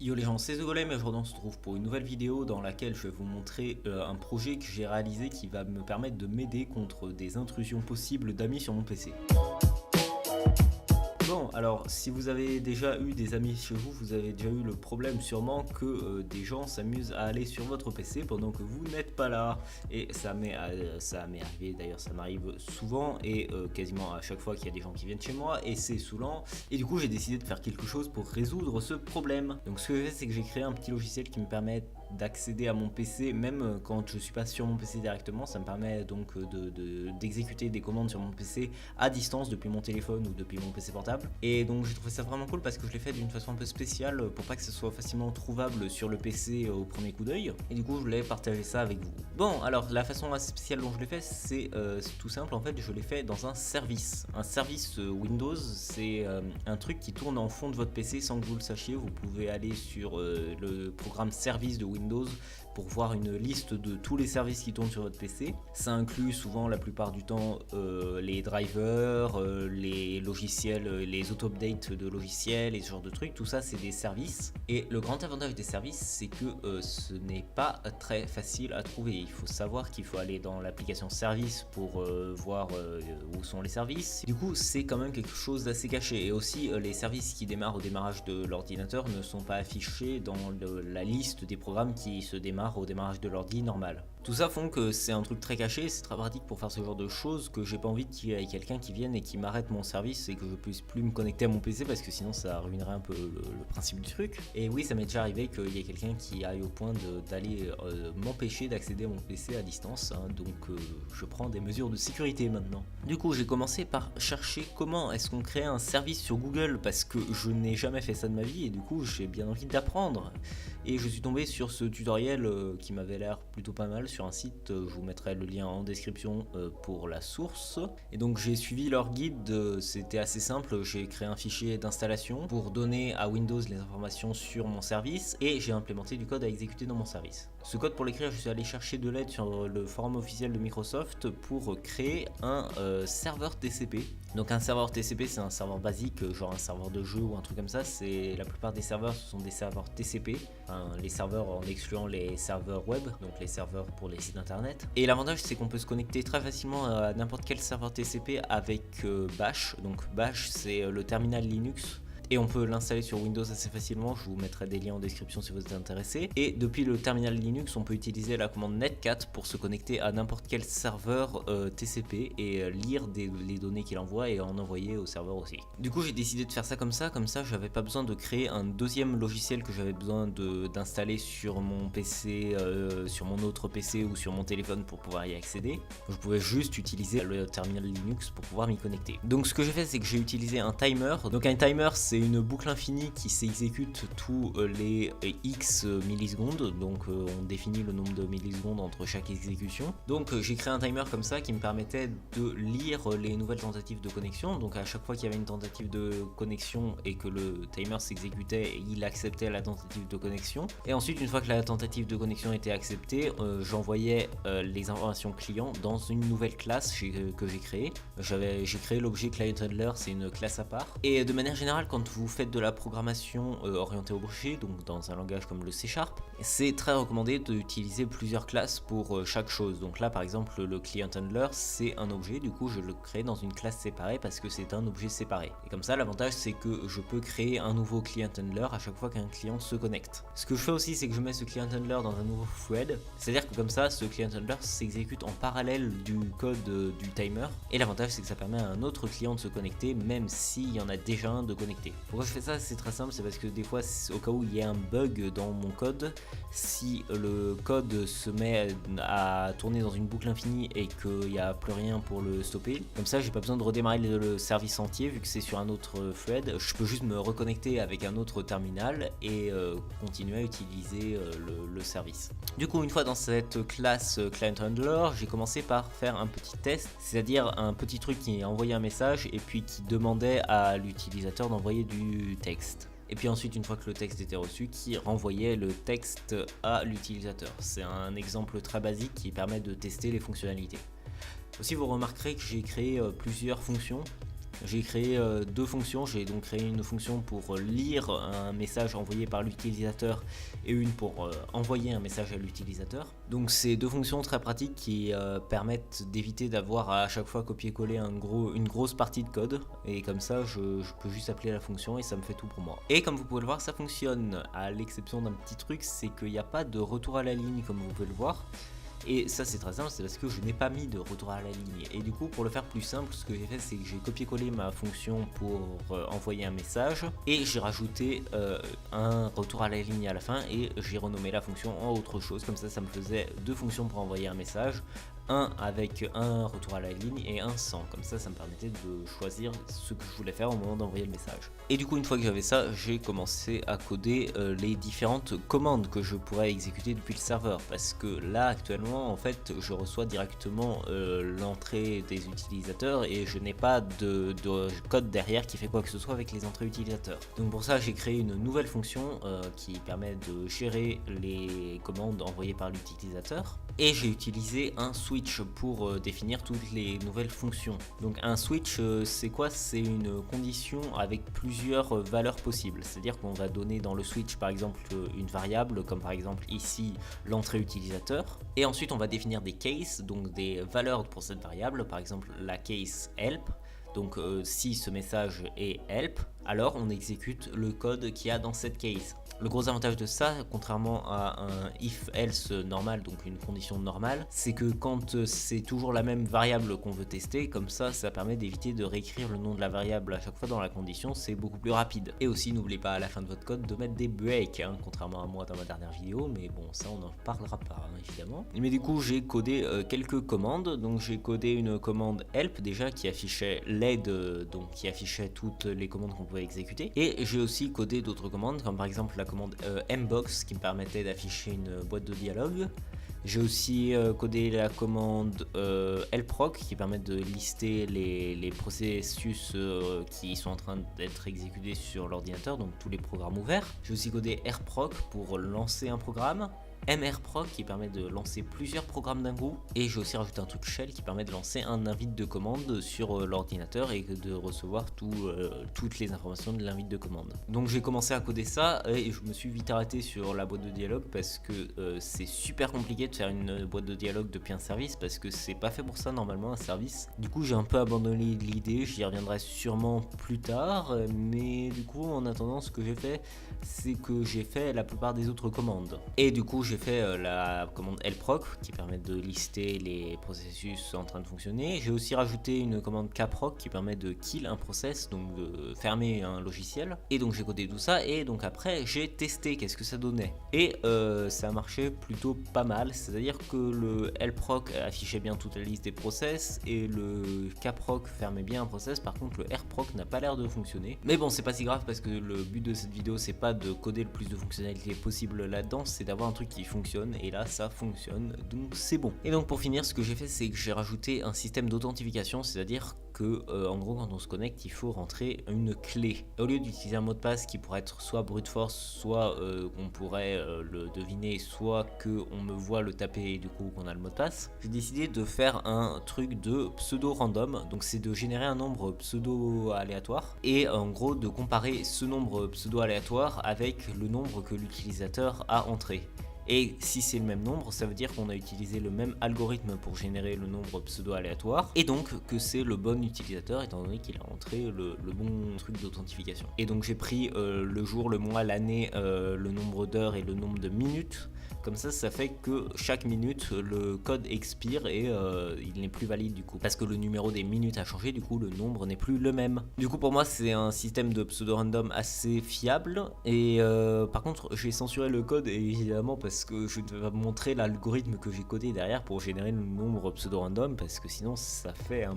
Yo les gens, c'est The Golem et aujourd'hui on se retrouve pour une nouvelle vidéo dans laquelle je vais vous montrer un projet que j'ai réalisé qui va me permettre de m'aider contre des intrusions possibles d'amis sur mon PC. Bon, alors si vous avez déjà eu des amis chez vous, vous avez déjà eu le problème sûrement que des gens s'amusent à aller sur votre PC pendant que vous n'êtes pas là. Et ça m'est arrivé, d'ailleurs ça m'arrive souvent et quasiment à chaque fois qu'il y a des gens qui viennent chez moi et c'est saoulant. Et du coup j'ai décidé de faire quelque chose pour résoudre ce problème. Donc ce que j'ai fait, c'est que j'ai créé un petit logiciel qui me permet d'accéder à mon PC même quand je suis pas sur mon PC directement. Ça me permet donc d'exécuter des commandes sur mon PC à distance depuis mon téléphone ou depuis mon PC portable. Et donc j'ai trouvé ça vraiment cool parce que je l'ai fait d'une façon un peu spéciale pour pas que ce soit facilement trouvable sur le PC au premier coup d'œil. Et du coup je voulais partager ça avec vous. Bon, alors la façon assez spéciale dont je l'ai fait, c'est tout simple. En fait, je l'ai fait dans un service. Un service Windows, c'est un truc qui tourne en fond de votre PC sans que vous le sachiez. Vous pouvez aller sur le programme service de Windows pour voir une liste de tous les services qui tournent sur votre PC. Ça inclut souvent la plupart du temps les drivers, les logiciels, les auto-updates de logiciels et ce genre de trucs. Tout ça, c'est des services. Et le grand avantage des services, c'est que ce n'est pas très facile à trouver. Il faut savoir qu'il faut aller dans l'application service pour voir où sont les services. Du coup, c'est quand même quelque chose d'assez caché. Et aussi, les services qui démarrent au démarrage de l'ordinateur ne sont pas affichés dans la liste des programmes qui se démarrent au démarrage de l'ordi normal. Tout ça font que c'est un truc très caché, c'est très pratique pour faire ce genre de choses, que j'ai pas envie qu'il y ait quelqu'un qui vienne et qui m'arrête mon service et que je puisse plus me connecter à mon PC parce que sinon ça ruinerait un peu le principe du truc. Et oui, ça m'est déjà arrivé qu'il y ait quelqu'un qui aille au point d'aller m'empêcher d'accéder à mon PC à distance, hein, donc je prends des mesures de sécurité maintenant. Du coup, j'ai commencé par chercher comment est-ce qu'on crée un service sur Google parce que je n'ai jamais fait ça de ma vie et du coup j'ai bien envie d'apprendre. Et je suis tombé sur ce tutoriel qui m'avait l'air plutôt pas mal sur un site, je vous mettrai le lien en description pour la source. Et donc j'ai suivi leur guide, c'était assez simple, j'ai créé un fichier d'installation pour donner à Windows les informations sur mon service et j'ai implémenté du code à exécuter dans mon service. Ce code, pour l'écrire, je suis allé chercher de l'aide sur le forum officiel de Microsoft pour créer un serveur TCP. Donc un serveur TCP, c'est un serveur basique, genre un serveur de jeu ou un truc comme ça. C'est la plupart des serveurs, ce sont des serveurs TCP, enfin, les serveurs en excluant les serveurs web, donc les serveurs pour les sites internet. Et l'avantage, c'est qu'on peut se connecter très facilement à n'importe quel serveur TCP avec Bash. Donc Bash, c'est le terminal Linux. Et on peut l'installer sur Windows assez facilement, je vous mettrai des liens en description si vous êtes intéressé. Et depuis le terminal Linux, on peut utiliser la commande netcat pour se connecter à n'importe quel serveur TCP et lire les données qu'il envoie et en envoyer au serveur aussi. Du coup, j'ai décidé de faire ça comme ça j'avais pas besoin de créer un deuxième logiciel que j'avais besoin d'installer sur mon PC, sur mon autre PC ou sur mon téléphone pour pouvoir y accéder. Je pouvais juste utiliser le terminal Linux pour pouvoir m'y connecter. Donc ce que j'ai fait, c'est que j'ai utilisé un timer. Donc un timer, c'est une boucle infinie qui s'exécute tous les X millisecondes, donc on définit le nombre de millisecondes entre chaque exécution. Donc j'ai créé un timer comme ça qui me permettait de lire les nouvelles tentatives de connexion. Donc à chaque fois qu'il y avait une tentative de connexion et que le timer s'exécutait, il acceptait la tentative de connexion. Et ensuite, une fois que la tentative de connexion était acceptée, j'envoyais les informations clients dans une nouvelle classe que j'ai créée. J'ai créé l'objet client handler, c'est une classe à part. Et de manière générale, quand vous faites de la programmation orientée au objet, donc dans un langage comme le C#, c'est très recommandé d'utiliser plusieurs classes pour chaque chose. Donc là, par exemple, le client handler, c'est un objet, du coup je le crée dans une classe séparée parce que c'est un objet séparé. Et comme ça, l'avantage, c'est que je peux créer un nouveau client handler à chaque fois qu'un client se connecte. Ce que je fais aussi, c'est que je mets ce client handler dans un nouveau thread, c'est-à-dire que comme ça, ce client handler s'exécute en parallèle du code du timer. Et l'avantage, c'est que ça permet à un autre client de se connecter, même s'il y en a déjà un de connecté. Pourquoi je fais ça? C'est très simple, c'est parce que des fois, au cas où il y a un bug dans mon code, si le code se met à tourner dans une boucle infinie et qu'il n'y a plus rien pour le stopper, comme ça j'ai pas besoin de redémarrer le service entier vu que c'est sur un autre thread, je peux juste me reconnecter avec un autre terminal et continuer à utiliser le service. Du coup, une fois dans cette classe client handler, j'ai commencé par faire un petit test, c'est-à-dire un petit truc qui envoyait un message et puis qui demandait à l'utilisateur d'envoyer du texte. Et puis ensuite, une fois que le texte était reçu, qui renvoyait le texte à l'utilisateur. C'est un exemple très basique qui permet de tester les fonctionnalités. Aussi, vous remarquerez que j'ai créé plusieurs fonctions J'ai créé deux fonctions. J'ai donc créé une fonction pour lire un message envoyé par l'utilisateur et une pour envoyer un message à l'utilisateur. Donc c'est deux fonctions très pratiques qui permettent d'éviter d'avoir à chaque fois copier-coller une grosse partie de code, et comme ça je peux juste appeler la fonction et ça me fait tout pour moi. Et comme vous pouvez le voir, ça fonctionne, à l'exception d'un petit truc, c'est qu'il n'y a pas de retour à la ligne comme vous pouvez le voir. Et ça c'est très simple, c'est parce que je n'ai pas mis de retour à la ligne. Et du coup, pour le faire plus simple, ce que j'ai fait, c'est que j'ai copié-collé ma fonction pour envoyer un message, et j'ai rajouté un retour à la ligne à la fin, et j'ai renommé la fonction en autre chose. Comme ça me faisait deux fonctions pour envoyer un message, un avec un retour à la ligne et un sans. Comme ça me permettait de choisir ce que je voulais faire au moment d'envoyer le message. Et du coup, une fois que j'avais ça, j'ai commencé à coder les différentes commandes que je pourrais exécuter depuis le serveur, parce que là actuellement en fait je reçois directement l'entrée des utilisateurs et je n'ai pas de code derrière qui fait quoi que ce soit avec les entrées utilisateurs. Donc pour ça, j'ai créé une nouvelle fonction qui permet de gérer les commandes envoyées par l'utilisateur, et j'ai utilisé un switch pour définir toutes les nouvelles fonctions. Donc un switch, c'est quoi? C'est une condition avec plusieurs valeurs possibles, c'est à dire qu'on va donner dans le switch par exemple une variable, comme par exemple ici l'entrée utilisateur, et ensuite on va définir des cases, donc des valeurs pour cette variable, par exemple la case help. Donc si ce message est help, alors on exécute le code qu'il y a dans cette case. Le gros avantage de ça, contrairement à un if-else normal, donc une condition normale, c'est que quand c'est toujours la même variable qu'on veut tester, comme ça permet d'éviter de réécrire le nom de la variable à chaque fois dans la condition, c'est beaucoup plus rapide. Et aussi, n'oubliez pas à la fin de votre code de mettre des breaks, contrairement à moi dans ma dernière vidéo, mais bon, ça on n'en parlera pas, évidemment. Mais du coup, j'ai codé quelques commandes. Donc j'ai codé une commande help déjà qui affichait l'aide, donc qui affichait toutes les commandes qu'on pouvait exécuter. Et j'ai aussi codé d'autres commandes, comme par exemple la commande mbox qui me permettait d'afficher une boîte de dialogue. J'ai aussi codé la commande lproc qui permet de lister les processus qui sont en train d'être exécutés sur l'ordinateur, donc tous les programmes ouverts. J'ai aussi codé rproc pour lancer un programme, mrproc qui permet de lancer plusieurs programmes d'un coup, et j'ai aussi rajouté un truc shell qui permet de lancer un invite de commande sur l'ordinateur et de recevoir toutes les informations de l'invite de commande. Donc j'ai commencé à coder ça et je me suis vite arrêté sur la boîte de dialogue parce que c'est super compliqué de faire une boîte de dialogue depuis un service, parce que c'est pas fait pour ça normalement un service. Du coup j'ai un peu abandonné l'idée, j'y reviendrai sûrement plus tard, mais du coup en attendant, ce que j'ai fait, c'est que j'ai fait la plupart des autres commandes. Et du coup j'ai fait la commande lproc qui permet de lister les processus en train de fonctionner. J'ai aussi rajouté une commande kproc qui permet de kill un process, donc de fermer un logiciel. Et donc j'ai codé tout ça, et donc après j'ai testé qu'est-ce que ça donnait. Et ça a marché plutôt pas mal, c'est-à-dire que le lproc affichait bien toute la liste des process et le kproc fermait bien un process. Par contre le rproc n'a pas l'air de fonctionner. Mais bon, c'est pas si grave parce que le but de cette vidéo c'est pas de coder le plus de fonctionnalités possible là-dedans, c'est d'avoir un truc qui fonctionne, et là ça fonctionne, donc c'est bon. Et donc pour finir, ce que j'ai fait, c'est que j'ai rajouté un système d'authentification, c'est-à-dire que en gros quand on se connecte, il faut rentrer une clé. Au lieu d'utiliser un mot de passe qui pourrait être soit brute force, soit qu'on pourrait le deviner, soit qu'on me voit le taper et du coup qu'on a le mot de passe, j'ai décidé de faire un truc de pseudo random. Donc c'est de générer un nombre pseudo aléatoire et en gros de comparer ce nombre pseudo aléatoire avec le nombre que l'utilisateur a entré. Et si c'est le même nombre, ça veut dire qu'on a utilisé le même algorithme pour générer le nombre pseudo-aléatoire, et donc que c'est le bon utilisateur étant donné qu'il a entré le bon truc d'authentification. Et donc j'ai pris le jour, le mois, l'année, le nombre d'heures et le nombre de minutes. Comme ça fait que chaque minute le code expire et il n'est plus valide du coup, parce que le numéro des minutes a changé, du coup le nombre n'est plus le même. Du coup pour moi c'est un système de pseudo-random assez fiable, et par contre j'ai censuré le code évidemment parce que je ne vais pas montrer l'algorithme que j'ai codé derrière pour générer le nombre pseudo-random, parce que sinon ça sert un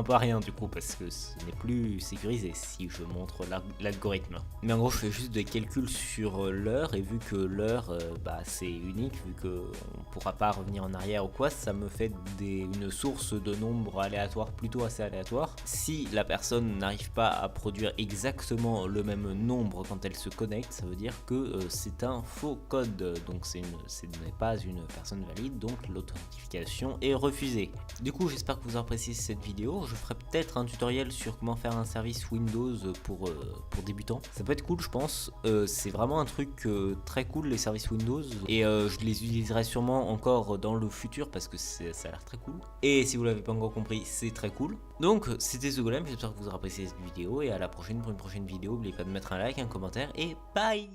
peu à rien du coup, parce que ce n'est plus sécurisé si je montre l'algorithme. Mais en gros je fais juste des calculs sur l'heure, et vu que l'heure c'est unique vu que on pourra pas revenir en arrière ou quoi. Ça me fait une source de nombre aléatoire, plutôt assez aléatoire. Si la personne n'arrive pas à produire exactement le même nombre quand elle se connecte, ça veut dire que c'est un faux code, donc ce n'est pas une personne valide, donc l'authentification est refusée. Du coup, j'espère que vous appréciez cette vidéo. Je ferai peut-être un tutoriel sur comment faire un service Windows pour débutants. Ça peut être cool, je pense. C'est vraiment un truc très cool, les services Windows, et je les utiliserai sûrement encore dans le futur parce que ça a l'air très cool. Et si vous l'avez pas encore compris, c'est très cool. Donc c'était The Golem, j'espère que vous aurez apprécié cette vidéo et à la prochaine pour une prochaine vidéo. N'oubliez pas de mettre un like, un commentaire et bye.